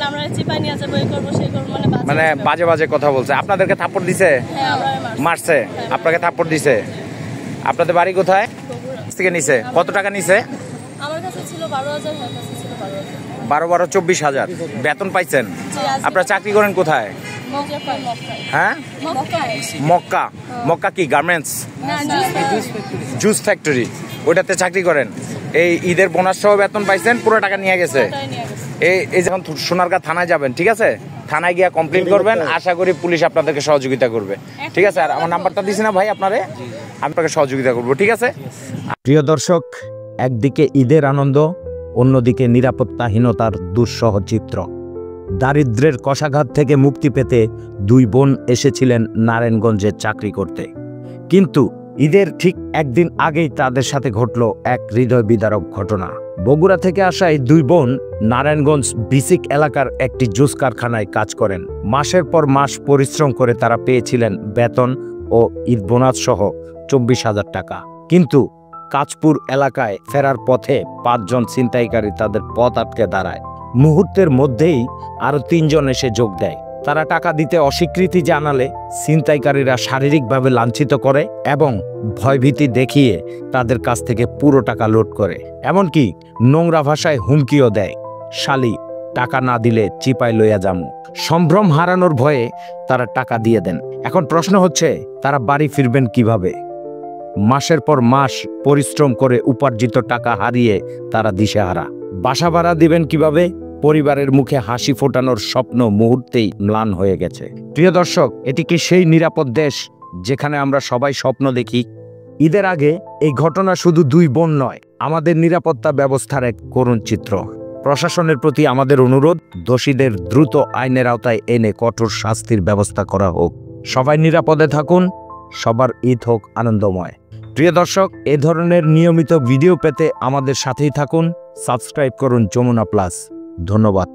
আমরা চিপাই নিয়ে যাবো, এই করবো সেই করবো, মানে বাজে বাজে কথা বলছে। আপনাদেরকে থাপ্পড় দিছে? মারছে? আপনাকে থাপ্পড় দিছে? আপনাদের বাড়ি কোথায়? থেকে নিছে? কত টাকা নিছে? আমার কাছে ছিল 12,000, আমার কাছে ছিল 12,000। 12 24,000 বেতন পাইছেন? আপনারা চাকরি করেন কোথায়? হ্যাঁ, মক্কা। মক্কা কি গার্মেন্টস? জুস ফ্যাক্টরি, ওইটাতে চাকরি করেন। এই ঈদের বোনাস সহ বেতন পাইছেন, পুরো টাকা নিয়ে গেছে। এই যখন সোনারগাঁ থানায় যাবেন, ঠিক আছে, থানায় গিয়ে কমপ্লেন করবেন, আশা করি পুলিশ আপনাদেরকে সহযোগিতা করবে, ঠিক আছে? আর আমার নাম্বারটা দিছি না ভাই আপনারে, আপনাকে সহযোগিতা করবো, ঠিক আছে? প্রিয় দর্শক, একদিকে ঈদের আনন্দ, অন্যদিকে নিরাপত্তাহীনতার দুঃসহ চিত্র। দারিদ্র্যের কষাঘাত থেকে মুক্তি পেতে দুই বোন এসেছিলেন নারায়ণগঞ্জে চাকরি করতে, কিন্তু ঈদের ঠিক একদিন আগেই তাদের সাথে ঘটল এক হৃদয় বিদারক ঘটনা। বগুড়া থেকে আসা এই দুই বোন নারায়ণগঞ্জ বিসিক এলাকার একটি জুস কারখানায় কাজ করেন। মাসের পর মাস পরিশ্রম করে তারা পেয়েছিলেন বেতন ও ঈদ বোনাস সহ 24,000 টাকা। কিন্তু কাঁচপুর এলাকায় ফেরার পথে 5 জন ছিনতাইকারী তাদের পথ আটকে দাঁড়ায়। মুহূর্তের মধ্যেই আরো 3 জন এসে যোগ দেয়। তারা টাকা দিতে অস্বীকৃতি জানালে ছিনতাইকারীরা শারীরিকভাবে লাঞ্ছিত করে এবং ভয়ভীতি দেখিয়ে তাদের কাছ থেকে পুরো টাকা লুট করে। এমনকি নোংরা ভাষায় হুমকিও দেয়, শালি টাকা না দিলে চিপাই লইয়া যামু। সম্ভ্রম হারানোর ভয়ে তারা টাকা দিয়ে দেন। এখন প্রশ্ন হচ্ছে, তারা বাড়ি ফিরবেন কিভাবে? মাসের পর মাস পরিশ্রম করে উপার্জিত টাকা হারিয়ে তারা দিশেহারা। বাসা ভাড়া দিবেন কিভাবে? পরিবারের মুখে হাসি ফোটানোর স্বপ্ন মুহূর্তেই ম্লান হয়ে গেছে। প্রিয় দর্শক, এটি কি সেই নিরাপদ দেশ যেখানে আমরা সবাই স্বপ্ন দেখি? ঈদের আগে এই ঘটনা শুধু দুই বোন নয়, আমাদের নিরাপত্তা ব্যবস্থার এক করুণ চিত্র। প্রশাসনের প্রতি আমাদের অনুরোধ, দোষীদের দ্রুত আইনের আওতায় এনে কঠোর শাস্তির ব্যবস্থা করা হোক। সবাই নিরাপদে থাকুন, সবার ঈদ হোক আনন্দময়। প্রিয় দর্শক, এ ধরনের নিয়মিত ভিডিও পেতে আমাদের সাথেই থাকুন, সাবস্ক্রাইব করুন যমুনা প্লাস। ধন্যবাদ।